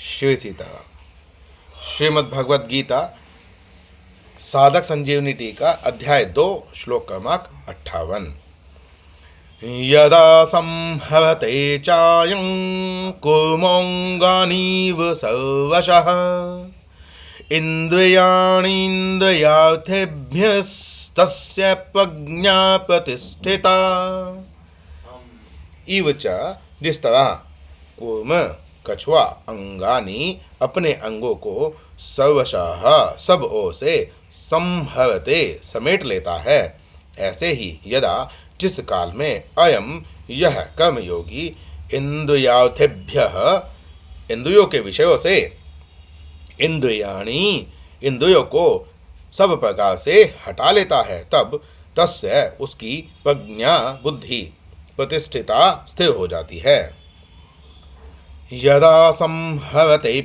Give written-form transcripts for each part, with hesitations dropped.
श्री सीता। श्रीमद् भगवद गीता साधक संजीवनी टीका अध्याय 2 श्लोक क्रमांक 58। यदा संहवते चायं कुर्मोऽङ्गानीव सर्वशः इन्द्रियाणीन्द्रियार्थेभ्यस्तस्य प्रज्ञा प्रतिष्ठिता। इव च, जिस तरह कूर्म कछुआ अंगानी अपने अंगों को सर्वशः सब ओर से संहरते समेट लेता है, ऐसे ही यदा जिस काल में अयम यह कर्मयोगी इंद्रियार्थेभ्यः इंद्रियों के विषयों से इंद्रियाणी इंद्रियों को सब प्रकार से हटा लेता है, तब तस्य उसकी प्रज्ञा बुद्धि प्रतिष्ठिता स्थिर हो जाती है। यदा संहरते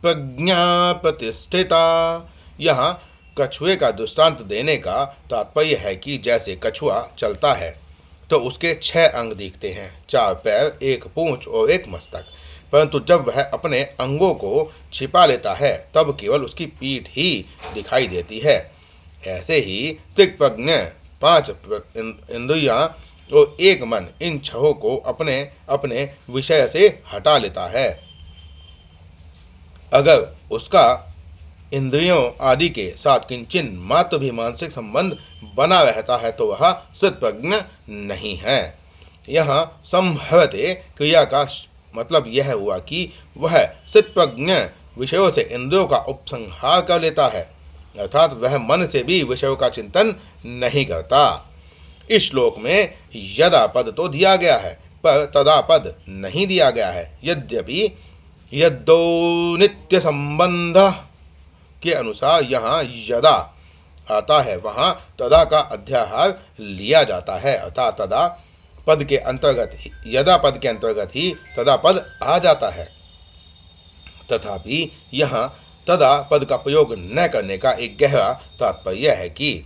प्रज्ञा प्रतिष्ठिता। यहाँ कछुए का दृष्टांत देने का तात्पर्य है कि जैसे कछुआ चलता है तो उसके 6 अंग दिखते हैं, 4 पैर, 1 पूंछ और 1 मस्तक, परंतु जब वह अपने अंगों को छिपा लेता है तब केवल उसकी पीठ ही दिखाई देती है। ऐसे ही स्थितप्रज्ञ 5 इंद्रियां और 1 मन, इन 6 को अपने अपने विषय से हटा लेता है। अगर उसका इंद्रियों आदि के साथ किंचन मात्र भी मानसिक संबंध बना रहता है तो वह स्थितप्रज्ञ नहीं है। यहाँ संहरते क्रिया का मतलब यह हुआ कि वह स्थितप्रज्ञ विषयों से इंद्रियों का उपसंहार कर लेता है, अर्थात वह मन से भी विषयों का चिंतन नहीं करता। इस श्लोक में यदा पद तो दिया गया है पर तदा पद नहीं दिया गया है। यद्यपि यद्दो नित्य संबंध के अनुसार यहाँ यदा आता है, वहाँ तदा का अध्याहार लिया जाता है, अर्थात तदा पद के अंतर्गत यदा पद के अंतर्गत ही तदा पद आ जाता है। तथापि यहाँ तदा पद का प्रयोग न करने का एक गहरा तात्पर्य है कि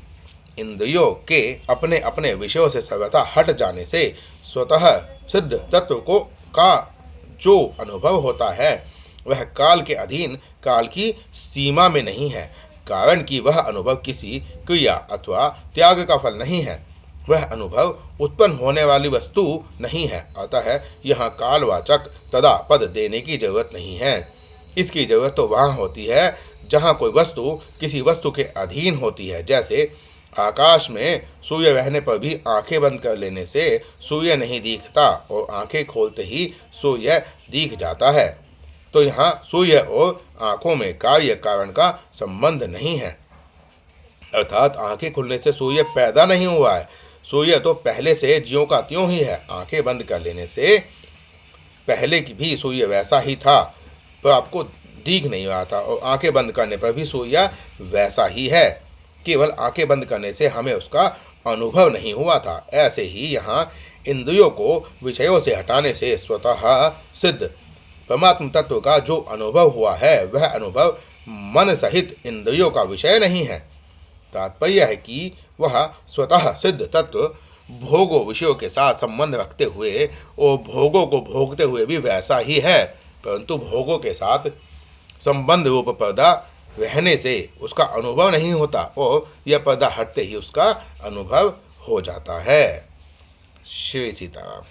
इंद्रियों के अपने अपने विषयों से सर्वथा हट जाने से स्वतः सिद्ध तत्व को का जो अनुभव होता है वह काल के अधीन, काल की सीमा में नहीं है, कारण कि वह अनुभव किसी क्रिया अथवा त्याग का फल नहीं है, वह अनुभव उत्पन्न होने वाली वस्तु नहीं है। अतः यहाँ कालवाचक तदा पद देने की जरूरत नहीं है। इसकी जरूरत तो वहाँ होती है जहाँ कोई वस्तु किसी वस्तु के अधीन होती है। जैसे आकाश में सूर्य रहने पर भी आंखें बंद कर लेने से सूर्य नहीं दिखता और आंखें खोलते ही सूर्य दिख जाता है। तो यहाँ सूर्य और आंखों में कार्य कारण का संबंध नहीं है, अर्थात आंखें खुलने से सूर्य पैदा नहीं हुआ है। सूर्य तो पहले से ज्यों का त्यों ही है। आंखें बंद कर लेने से पहले की भी सूर्य वैसा ही था पर आपको दिख नहीं रहा था, और आंखें बंद करने पर भी सूर्य वैसा ही है, केवल आंखें बंद करने से हमें उसका अनुभव नहीं हुआ था। ऐसे ही यहाँ इंद्रियों को विषयों से हटाने से स्वतः सिद्ध परमात्म तत्व का जो अनुभव हुआ है वह अनुभव मन सहित इंद्रियों का विषय नहीं है। तात्पर्य है कि वह स्वतः सिद्ध तत्व भोगों विषयों के साथ संबंध रखते हुए और भोगों को भोगते हुए भी वैसा ही है, परंतु भोगों के साथ संबंध रूप पर्दा रहने से उसका अनुभव नहीं होता और यह पर्दा हटते ही उसका अनुभव हो जाता है। श्री सीताराम।